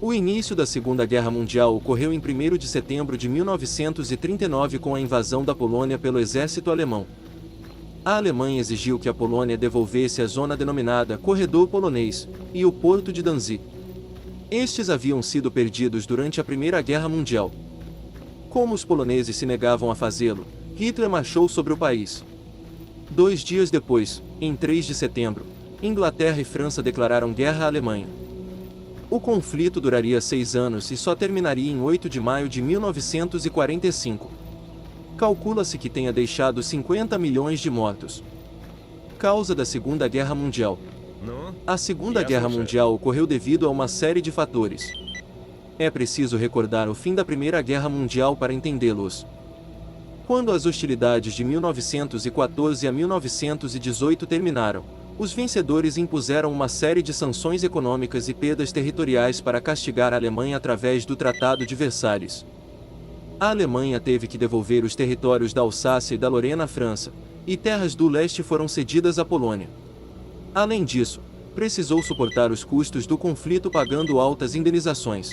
O início da Segunda Guerra Mundial ocorreu em 1º de setembro de 1939 com a invasão da Polônia pelo exército alemão. A Alemanha exigiu que a Polônia devolvesse a zona denominada Corredor Polonês e o porto de Danzig. Estes haviam sido perdidos durante a Primeira Guerra Mundial. Como os poloneses se negavam a fazê-lo, Hitler marchou sobre o país. 2 dias depois, em 3 de setembro, Inglaterra e França declararam guerra à Alemanha. O conflito duraria 6 anos e só terminaria em 8 de maio de 1945. Calcula-se que tenha deixado 50 milhões de mortos. Causa da Segunda Guerra Mundial. A Segunda Guerra Mundial ocorreu devido a uma série de fatores. É preciso recordar o fim da Primeira Guerra Mundial para entendê-los. Quando as hostilidades de 1914 a 1918 terminaram, os vencedores impuseram uma série de sanções econômicas e perdas territoriais para castigar a Alemanha através do Tratado de Versalhes. A Alemanha teve que devolver os territórios da Alsácia e da Lorena à França, e terras do leste foram cedidas à Polônia. Além disso, precisou suportar os custos do conflito pagando altas indenizações.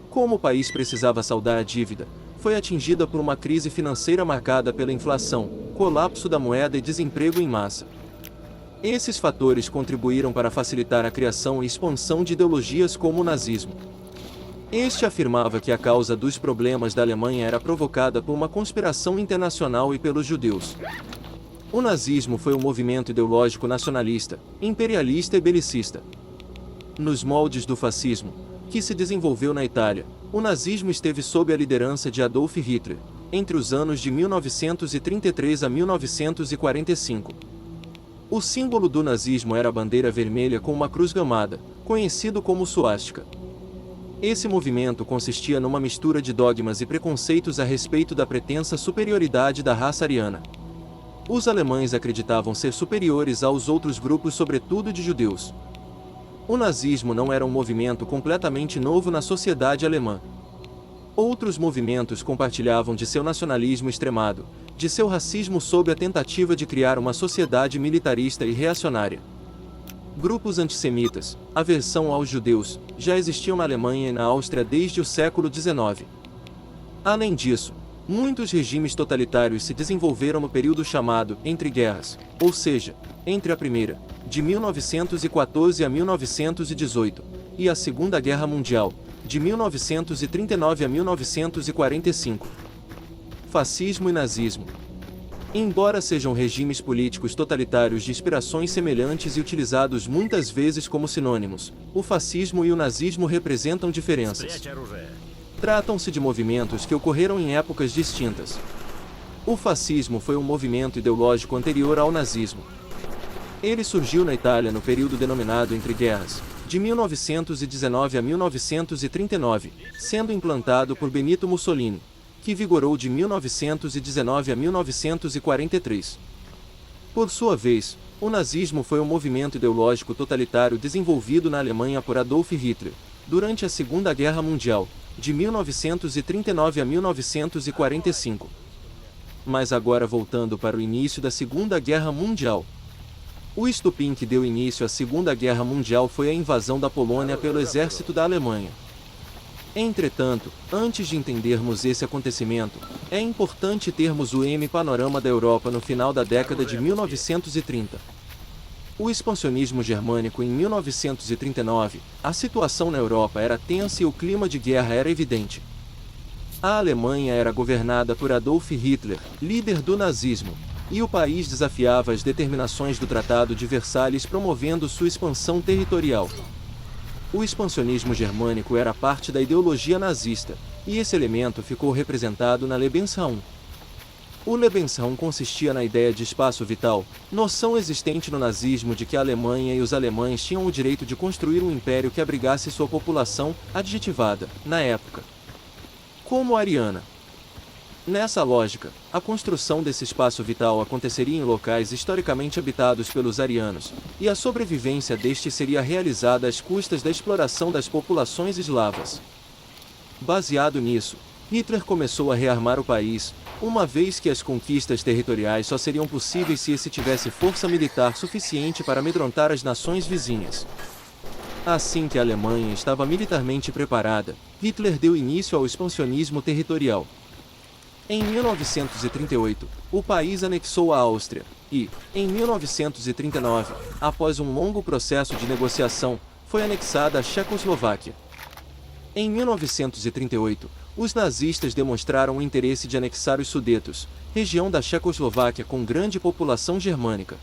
Como o país precisava saldar a dívida, foi atingida por uma crise financeira marcada pela inflação, colapso da moeda e desemprego em massa. Esses fatores contribuíram para facilitar a criação e expansão de ideologias como o nazismo. Este afirmava que a causa dos problemas da Alemanha era provocada por uma conspiração internacional e pelos judeus. O nazismo foi um movimento ideológico nacionalista, imperialista e belicista. Nos moldes do fascismo, que se desenvolveu na Itália, o nazismo esteve sob a liderança de Adolf Hitler, entre os anos de 1933 a 1945. O símbolo do nazismo era a bandeira vermelha com uma cruz gamada, conhecido como suástica. Esse movimento consistia numa mistura de dogmas e preconceitos a respeito da pretensa superioridade da raça ariana. Os alemães acreditavam ser superiores aos outros grupos, sobretudo de judeus. O nazismo não era um movimento completamente novo na sociedade alemã. Outros movimentos compartilhavam de seu nacionalismo extremado, de seu racismo sob a tentativa de criar uma sociedade militarista e reacionária. Grupos antissemitas, aversão aos judeus, já existiam na Alemanha e na Áustria desde o século XIX. Além disso, muitos regimes totalitários se desenvolveram no período chamado Entre Guerras, ou seja, entre a Primeira, de 1914 a 1918, e a Segunda Guerra Mundial, de 1939 a 1945. Fascismo e nazismo. Embora sejam regimes políticos totalitários de inspirações semelhantes e utilizados muitas vezes como sinônimos, o fascismo e o nazismo representam diferenças. Tratam-se de movimentos que ocorreram em épocas distintas. O fascismo foi um movimento ideológico anterior ao nazismo. Ele surgiu na Itália no período denominado Entre Guerras, de 1919 a 1939, sendo implantado por Benito Mussolini, que vigorou de 1919 a 1943. Por sua vez, o nazismo foi um movimento ideológico totalitário desenvolvido na Alemanha por Adolf Hitler, durante a Segunda Guerra Mundial, de 1939 a 1945. Mas agora voltando para o início da Segunda Guerra Mundial. O estopim que deu início à Segunda Guerra Mundial foi a invasão da Polônia pelo exército da Alemanha. Entretanto, antes de entendermos esse acontecimento, é importante termos o panorama da Europa no final da década de 1930. O expansionismo germânico em 1939, a situação na Europa era tensa e o clima de guerra era evidente. A Alemanha era governada por Adolf Hitler, líder do nazismo, e o país desafiava as determinações do Tratado de Versalhes, promovendo sua expansão territorial. O expansionismo germânico era parte da ideologia nazista, e esse elemento ficou representado na Lebensraum. O Lebensraum consistia na ideia de espaço vital, noção existente no nazismo de que a Alemanha e os alemães tinham o direito de construir um império que abrigasse sua população, adjetivada, na época, como ariana. Nessa lógica, a construção desse espaço vital aconteceria em locais historicamente habitados pelos arianos, e a sobrevivência destes seria realizada às custas da exploração das populações eslavas. Baseado nisso, Hitler começou a rearmar o país, uma vez que as conquistas territoriais só seriam possíveis se esse tivesse força militar suficiente para amedrontar as nações vizinhas. Assim que a Alemanha estava militarmente preparada, Hitler deu início ao expansionismo territorial. Em 1938, o país anexou a Áustria, e, em 1939, após um longo processo de negociação, foi anexada a Checoslováquia. Em 1938, os nazistas demonstraram o interesse de anexar os Sudetos, região da Checoslováquia com grande população germânica.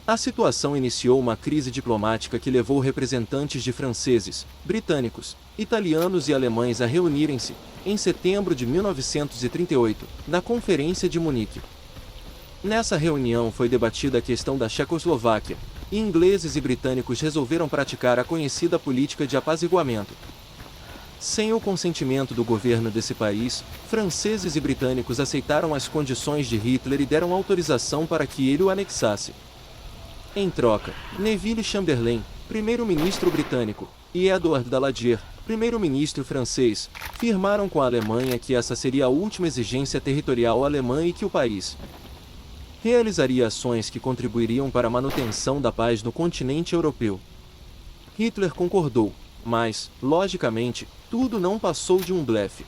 A situação iniciou uma crise diplomática que levou representantes de franceses, britânicos, italianos e alemães a reunirem-se, em setembro de 1938, na Conferência de Munique. Nessa reunião foi debatida a questão da Checoslováquia, e ingleses e britânicos resolveram praticar a conhecida política de apaziguamento. Sem o consentimento do governo desse país, franceses e britânicos aceitaram as condições de Hitler e deram autorização para que ele o anexasse. Em troca, Neville Chamberlain, primeiro-ministro britânico, e Edward Daladier, primeiro-ministro francês, firmaram com a Alemanha que essa seria a última exigência territorial alemã e que o país realizaria ações que contribuiriam para a manutenção da paz no continente europeu. Hitler concordou, mas, logicamente, tudo não passou de um blefe.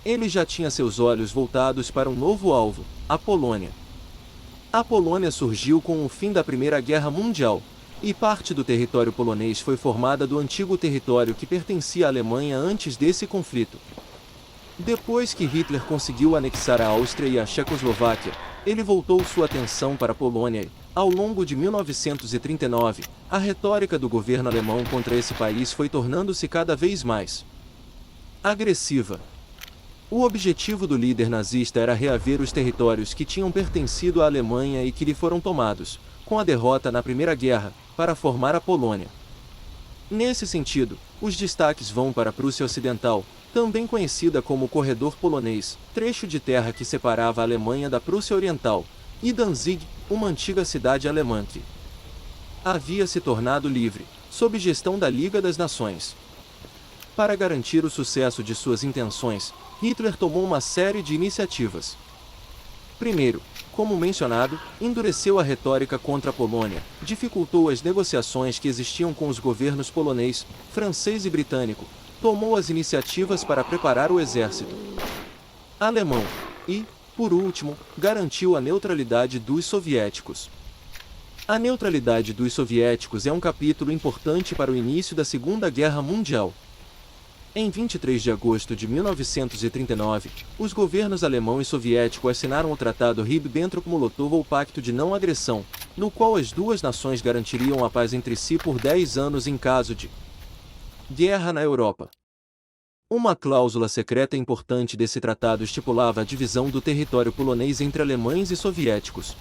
Ele já tinha seus olhos voltados para um novo alvo, a Polônia. A Polônia surgiu com o fim da Primeira Guerra Mundial, e parte do território polonês foi formada do antigo território que pertencia à Alemanha antes desse conflito. Depois que Hitler conseguiu anexar a Áustria e a Checoslováquia, ele voltou sua atenção para a Polônia e, ao longo de 1939, a retórica do governo alemão contra esse país foi tornando-se cada vez mais agressiva. O objetivo do líder nazista era reaver os territórios que tinham pertencido à Alemanha e que lhe foram tomados, com a derrota na Primeira Guerra, para formar a Polônia. Nesse sentido, os destaques vão para a Prússia Ocidental, também conhecida como Corredor Polonês, trecho de terra que separava a Alemanha da Prússia Oriental, e Danzig, uma antiga cidade alemã que havia se tornado livre, sob gestão da Liga das Nações. Para garantir o sucesso de suas intenções, Hitler tomou uma série de iniciativas. Primeiro, como mencionado, endureceu a retórica contra a Polônia, dificultou as negociações que existiam com os governos polonês, francês e britânico, tomou as iniciativas para preparar o exército alemão e, por último, garantiu a neutralidade dos soviéticos. A neutralidade dos soviéticos é um capítulo importante para o início da Segunda Guerra Mundial. Em 23 de agosto de 1939, os governos alemão e soviético assinaram o Tratado Ribbentrop-Molotov ou Pacto de Não Agressão, no qual as duas nações garantiriam a paz entre si por 10 anos em caso de guerra na Europa. Uma cláusula secreta importante desse tratado estipulava a divisão do território polonês entre alemães e soviéticos.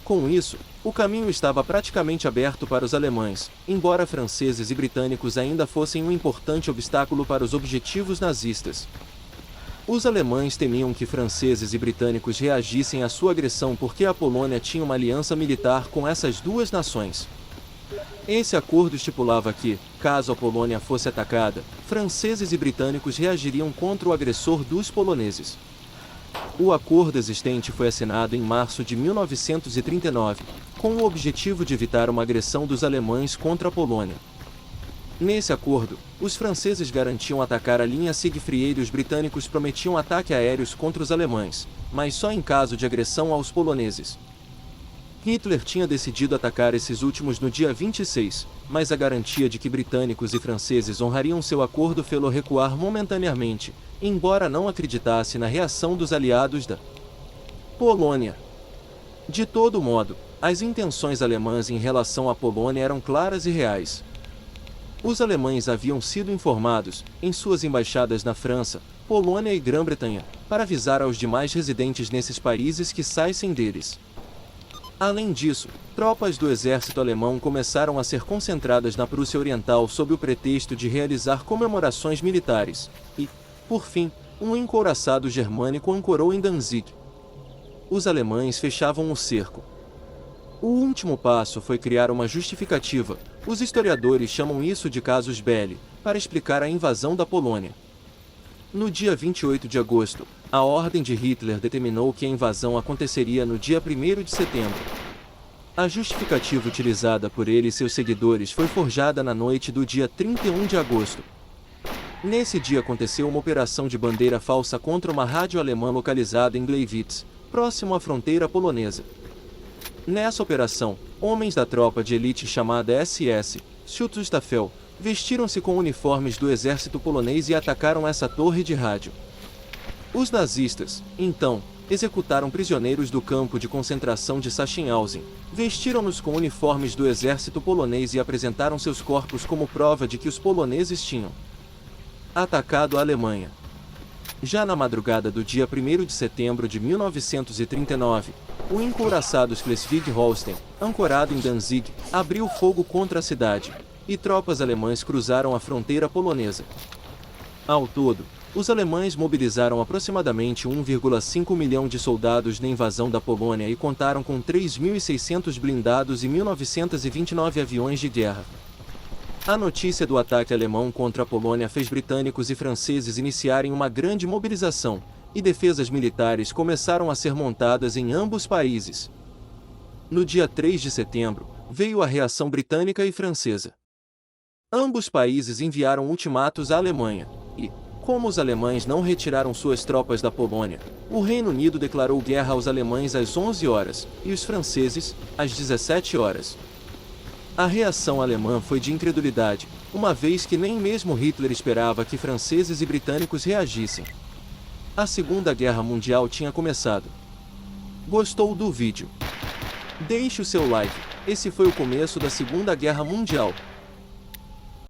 Com isso, o caminho estava praticamente aberto para os alemães, embora franceses e britânicos ainda fossem um importante obstáculo para os objetivos nazistas. Os alemães temiam que franceses e britânicos reagissem à sua agressão porque a Polônia tinha uma aliança militar com essas duas nações. Esse acordo estipulava que, caso a Polônia fosse atacada, franceses e britânicos reagiriam contra o agressor dos poloneses. O acordo existente foi assinado em março de 1939, com o objetivo de evitar uma agressão dos alemães contra a Polônia. Nesse acordo, os franceses garantiam atacar a linha Siegfried e os britânicos prometiam ataques aéreos contra os alemães, mas só em caso de agressão aos poloneses. Hitler tinha decidido atacar esses últimos no dia 26, mas a garantia de que britânicos e franceses honrariam seu acordo fê-lo recuar momentaneamente, embora não acreditasse na reação dos aliados da Polônia. De todo modo, as intenções alemãs em relação à Polônia eram claras e reais. Os alemães haviam sido informados, em suas embaixadas na França, Polônia e Grã-Bretanha, para avisar aos demais residentes nesses países que saíssem deles. Além disso, tropas do exército alemão começaram a ser concentradas na Prússia Oriental sob o pretexto de realizar comemorações militares, e, por fim, um encouraçado germânico ancorou em Danzig. Os alemães fechavam o cerco. O último passo foi criar uma justificativa, os historiadores chamam isso de casus belli, para explicar a invasão da Polônia. No dia 28 de agosto, a ordem de Hitler determinou que a invasão aconteceria no dia 1º de setembro. A justificativa utilizada por ele e seus seguidores foi forjada na noite do dia 31 de agosto. Nesse dia aconteceu uma operação de bandeira falsa contra uma rádio alemã localizada em Gleiwitz, próximo à fronteira polonesa. Nessa operação, homens da tropa de elite chamada SS, Schutzstaffel, vestiram-se com uniformes do exército polonês e atacaram essa torre de rádio. Os nazistas, então, executaram prisioneiros do campo de concentração de Sachsenhausen, vestiram-nos com uniformes do exército polonês e apresentaram seus corpos como prova de que os poloneses tinham atacado a Alemanha. Já na madrugada do dia 1º de setembro de 1939, o encouraçado Schleswig-Holstein, ancorado em Danzig, abriu fogo contra a cidade, e tropas alemãs cruzaram a fronteira polonesa. Ao todo, os alemães mobilizaram aproximadamente 1,5 milhão de soldados na invasão da Polônia e contaram com 3.600 blindados e 1.929 aviões de guerra. A notícia do ataque alemão contra a Polônia fez britânicos e franceses iniciarem uma grande mobilização, e defesas militares começaram a ser montadas em ambos países. No dia 3 de setembro, veio a reação britânica e francesa. Ambos países enviaram ultimatos à Alemanha, e, como os alemães não retiraram suas tropas da Polônia, o Reino Unido declarou guerra aos alemães às 11 horas, e os franceses, às 17 horas. A reação alemã foi de incredulidade, uma vez que nem mesmo Hitler esperava que franceses e britânicos reagissem. A Segunda Guerra Mundial tinha começado. Gostou do vídeo? Deixe o seu like, esse foi o começo da Segunda Guerra Mundial.